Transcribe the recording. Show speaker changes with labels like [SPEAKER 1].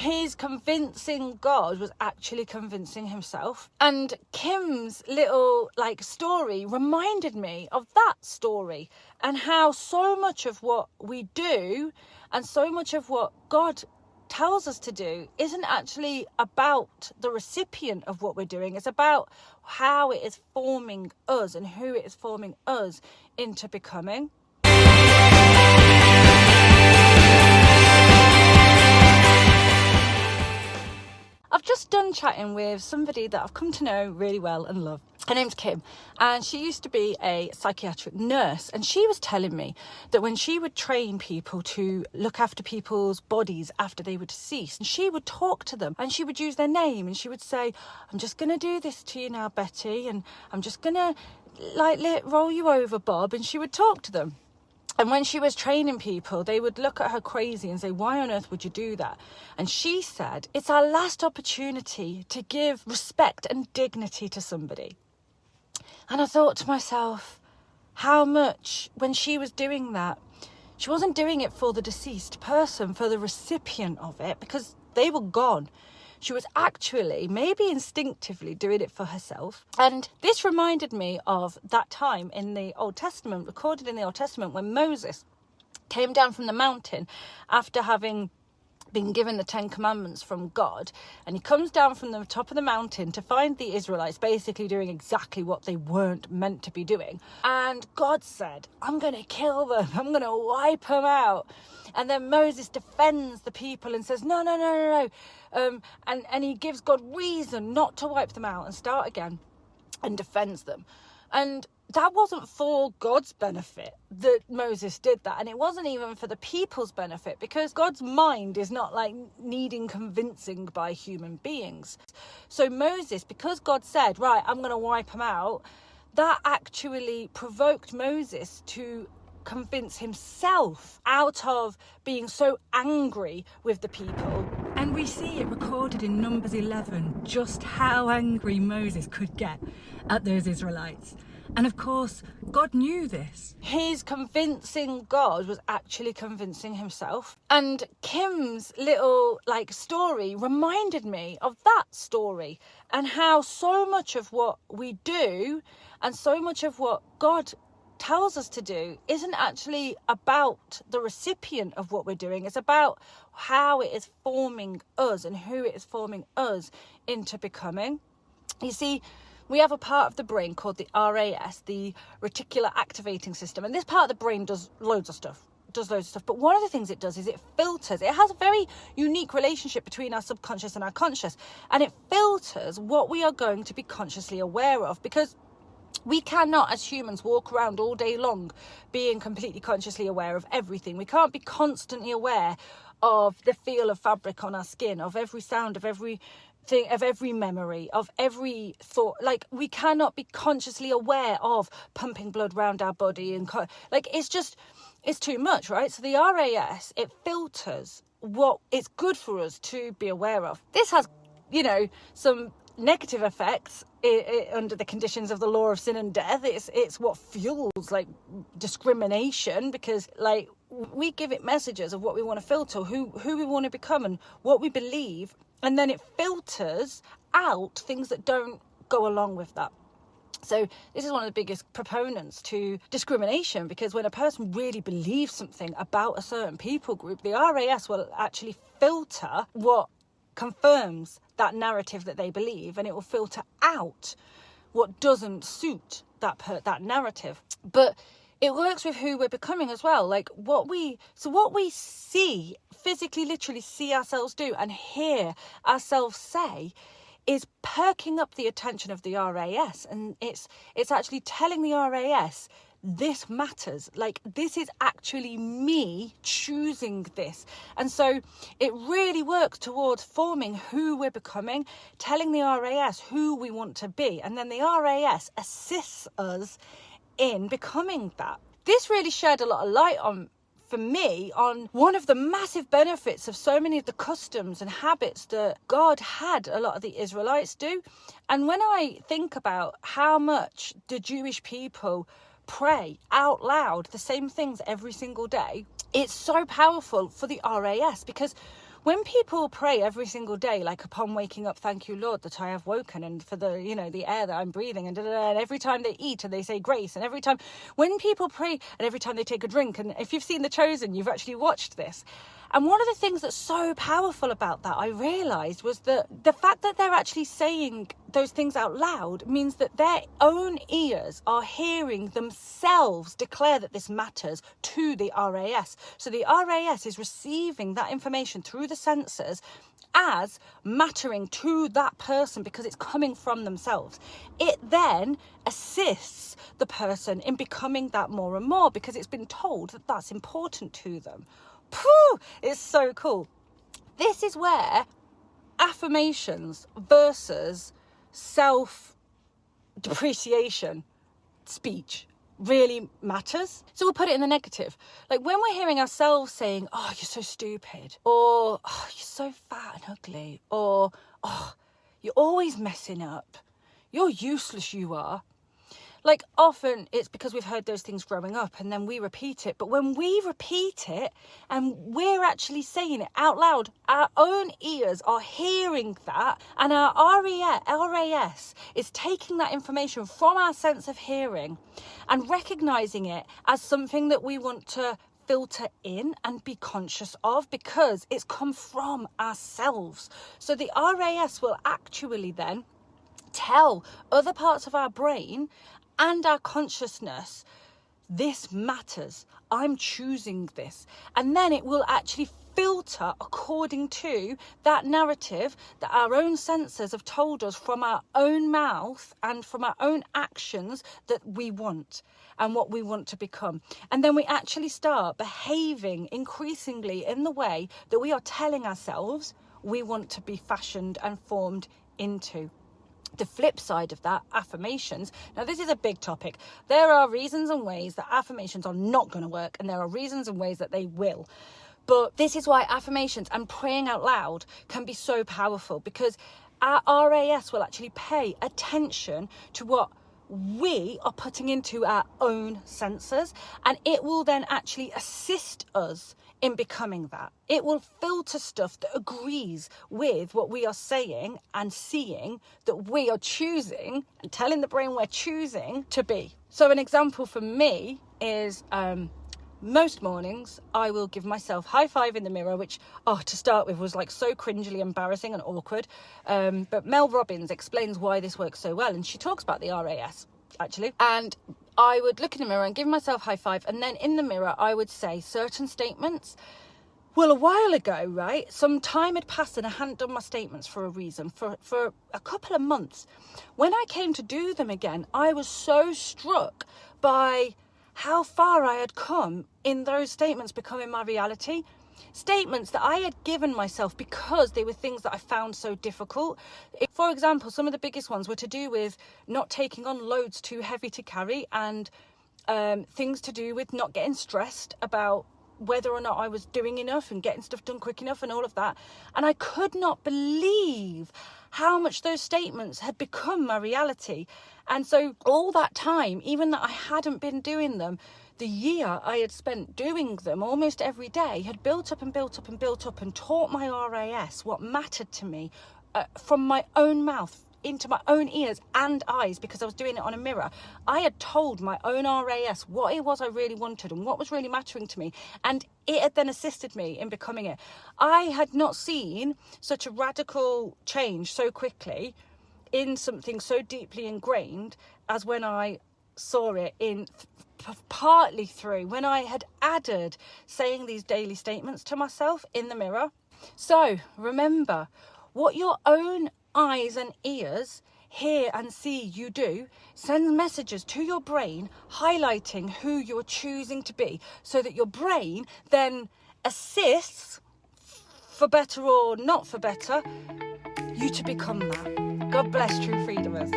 [SPEAKER 1] his convincing God was actually convincing himself. And Kim's little story reminded me of that story, and how so much of what we do and so much of what God tells us to do isn't actually about the recipient of what we're doing. It's about how it is forming us and who it is forming us into becoming. I've just done chatting with somebody that I've come to know really well and love. Her name's Kim, and she used to be a psychiatric nurse, and she was telling me that when she would train people to look after people's bodies after they were deceased, she would talk to them and she would use their name, and she would say, I'm just going to do this to you now, Betty, and I'm just going to roll you over, Bob, and she would talk to them. And when she was training people, they would look at her crazy and say, why on earth would you do that? And she said, it's our last opportunity to give respect and dignity to somebody. And I thought to myself, how much, when she was doing that, she wasn't doing it for the deceased person, for the recipient of it, because they were gone. She was actually, maybe instinctively, doing it for herself. And this reminded me of that time in the Old Testament, recorded in the Old Testament, when Moses came down from the mountain after having been given the 10 Commandments from God, and he comes down from the top of the mountain to find the Israelites basically doing exactly what they weren't meant to be doing. And God said, I'm going to kill them, I'm going to wipe them out. And then Moses defends the people and says, no. And he gives God reason not to wipe them out and start again, and defends them. And that wasn't for God's benefit that Moses did that. And it wasn't even for the people's benefit, because God's mind is not needing convincing by human beings. So Moses, because God said, right, I'm going to wipe them out, that actually provoked Moses to convince himself out of being so angry with the people. And we see it recorded in Numbers 11, just how angry Moses could get at those Israelites. And of course, God knew this. His convincing God was actually convincing himself. And Kim's little story reminded me of that story, and how so much of what we do and so much of what God tells us to do isn't actually about the recipient of what we're doing. It's about how it is forming us and who it is forming us into becoming. You see, we have a part of the brain called the RAS, the Reticular Activating System. And this part of the brain does loads of stuff. But one of the things it does is it filters. It has a very unique relationship between our subconscious and our conscious. And it filters what we are going to be consciously aware of, because we cannot, as humans, walk around all day long being completely consciously aware of everything. We can't be constantly aware of the feel of fabric on our skin, of every sound, of every thing, of every memory, of every thought. We cannot be consciously aware of pumping blood around our body, and it's too much, right? So the RAS, it filters what it's good for us to be aware of. This has, some negative effects under the conditions of the law of sin and death. It's what fuels discrimination, because we give it messages of what we want to filter, who we want to become and what we believe, and then it filters out things that don't go along with that. So this is one of the biggest proponents to discrimination, because when a person really believes something about a certain people group, the RAS will actually filter what confirms that narrative that they believe, and it will filter out what doesn't suit that narrative. But it works with who we're becoming as well. What we see, physically, literally see ourselves do and hear ourselves say, is perking up the attention of the RAS, and it's actually telling the RAS, this matters. This is actually me choosing this. And so it really works towards forming who we're becoming, telling the RAS who we want to be, and then the RAS assists us in becoming that. This really shed a lot of light for me on one of the massive benefits of so many of the customs and habits that God had a lot of the Israelites do. And when I think about how much the Jewish people pray out loud the same things every single day, it's so powerful for the RAS, because when people pray every single day, like upon waking up, thank you, Lord, that I have woken, and for the, the air that I'm breathing, and and every time they eat and they say grace, and every time, when people pray and every time they take a drink, and if you've seen The Chosen, you've actually watched this. And one of the things that's so powerful about that, I realised, was that the fact that they're actually saying those things out loud means that their own ears are hearing themselves declare that this matters to the RAS. So the RAS is receiving that information through the sensors as mattering to that person because it's coming from themselves. It then assists the person in becoming that more and more because it's been told that that's important to them. Phew, it's so cool. This is where affirmations versus self-depreciation speech really matters. So we'll put it in the negative. Like when we're hearing ourselves saying, oh, you're so stupid, or oh, you're so fat and ugly, or oh, you're always messing up, you're useless, you are. Like often it's because we've heard those things growing up and then we repeat it. But when we repeat it and we're actually saying it out loud, our own ears are hearing that, and our RAS is taking that information from our sense of hearing and recognizing it as something that we want to filter in and be conscious of because it's come from ourselves. So the RAS will actually then tell other parts of our brain and our consciousness, this matters, I'm choosing this. And then it will actually filter according to that narrative that our own senses have told us from our own mouth and from our own actions that we want and what we want to become. And then we actually start behaving increasingly in the way that we are telling ourselves we want to be fashioned and formed into. The flip side of that, affirmations. Now, this is a big topic. There are reasons and ways that affirmations are not going to work, and there are reasons and ways that they will. But this is why affirmations and praying out loud can be so powerful, because our RAS will actually pay attention to what we are putting into our own senses, and it will then actually assist us in becoming that. It will filter stuff that agrees with what we are saying and seeing that we are choosing and telling the brain we're choosing to be. So an example for me is most mornings I will give myself high five in the mirror, which to start with was like so cringily embarrassing and awkward. But Mel Robbins explains why this works so well, and she talks about the RAS actually. And I would look in the mirror and give myself a high five, and then in the mirror I would say certain statements. Well, a while ago, right, some time had passed and I hadn't done my statements for a reason, for a couple of months. When I came to do them again, I was so struck by how far I had come in those statements becoming my reality. Statements that I had given myself because they were things that I found so difficult. For example, some of the biggest ones were to do with not taking on loads too heavy to carry, and things to do with not getting stressed about whether or not I was doing enough and getting stuff done quick enough and all of that. And I could not believe how much those statements had become my reality. And so all that time, even that I hadn't been doing them, the year I had spent doing them almost every day had built up and built up and built up and taught my RAS what mattered to me from my own mouth into my own ears and eyes, because I was doing it on a mirror. I had told my own RAS what it was I really wanted and what was really mattering to me, and it had then assisted me in becoming it. I had not seen such a radical change so quickly in something so deeply ingrained as when I saw it in partly through when I had added saying these daily statements to myself in the mirror. So remember, what your own eyes and ears hear and see you do sends messages to your brain highlighting who you're choosing to be, so that your brain then assists, for better or not for better, you to become that. God bless true freedomers.